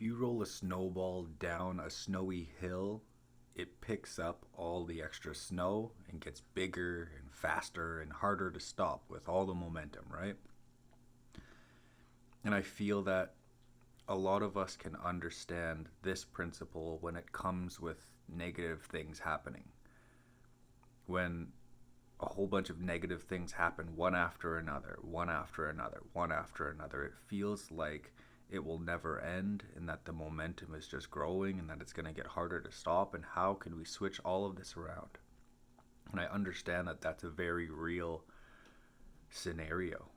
you roll a snowball down a snowy hill, it picks up all the extra snow and gets bigger and faster and harder to stop with all the momentum, right? And I feel that a lot of us can understand this principle when it comes with negative things happening. When a whole bunch of negative things happen one after another, one after another, one after another, it feels like it will never end and that the momentum is just growing and that it's going to get harder to stop. And how can we switch all of this around? And I understand that that's a very real scenario.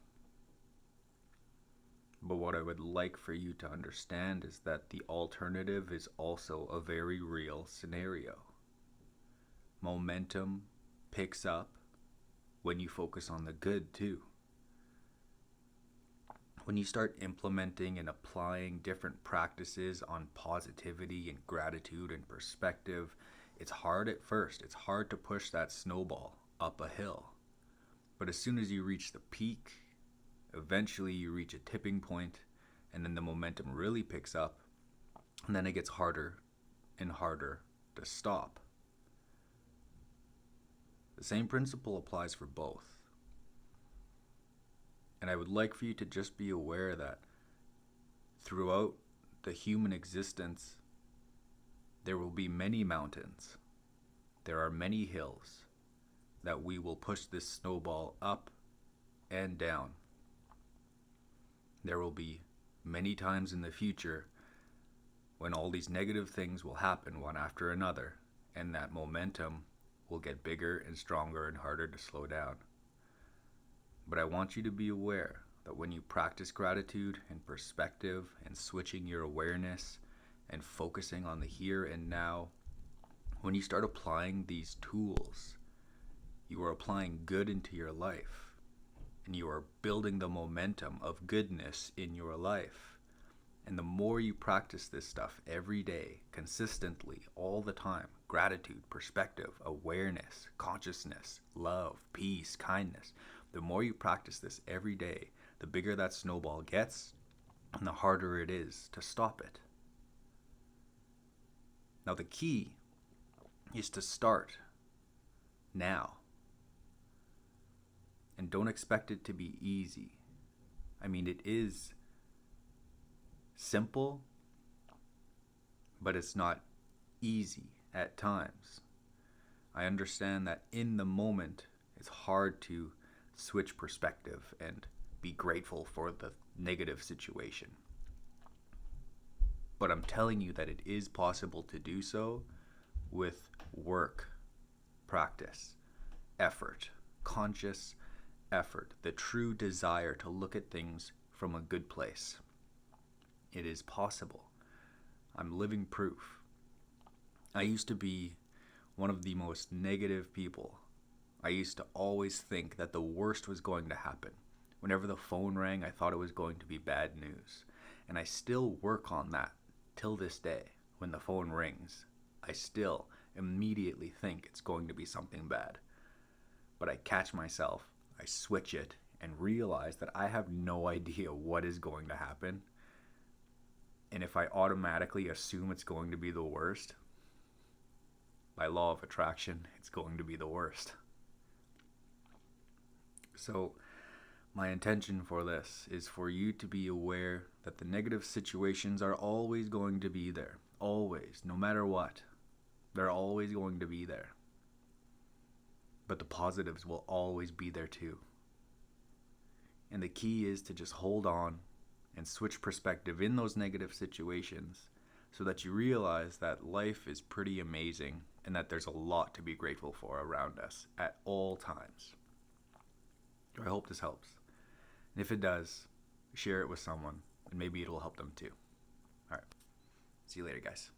But what I would like for you to understand is that the alternative is also a very real scenario. Momentum picks up when you focus on the good too. When you start implementing and applying different practices on positivity and gratitude and perspective, it's hard at first. It's hard to push that snowball up a hill. But as soon as you reach the peak, eventually you reach a tipping point, and then the momentum really picks up, and then it gets harder and harder to stop. The same principle applies for both. And I would like for you to just be aware that throughout the human existence, there will be many mountains. There are many hills that we will push this snowball up and down. There will be many times in the future when all these negative things will happen one after another, and that momentum will get bigger and stronger and harder to slow down. But I want you to be aware that when you practice gratitude and perspective and switching your awareness and focusing on the here and now, when you start applying these tools, you are applying good into your life, and you are building the momentum of goodness in your life. And the more you practice this stuff every day, consistently, all the time, gratitude, perspective, awareness, consciousness, love, peace, kindness, the more you practice this every day, the bigger that snowball gets and the harder it is to stop it. Now the key is to start now. And don't expect it to be easy. I mean, it is simple, but it's not easy at times. I understand that in the moment, it's hard to switch perspective and be grateful for the negative situation. But I'm telling you that it is possible to do so with work, practice, effort, conscious effort, the true desire to look at things from a good place. It is possible. I'm living proof. I used to be one of the most negative people. I used to always think that the worst was going to happen. Whenever the phone rang, I thought it was going to be bad news. And I still work on that till this day. When the phone rings, I still immediately think it's going to be something bad. But I catch myself, I switch it, and realize that I have no idea what is going to happen. And if I automatically assume it's going to be the worst, by law of attraction, it's going to be the worst. So my intention for this is for you to be aware that the negative situations are always going to be there. Always, no matter what. They're always going to be there. But the positives will always be there too. And the key is to just hold on and switch perspective in those negative situations so that you realize that life is pretty amazing and that there's a lot to be grateful for around us at all times. I hope this helps. And if it does, share it with someone and maybe it'll help them too. All right. See you later, guys.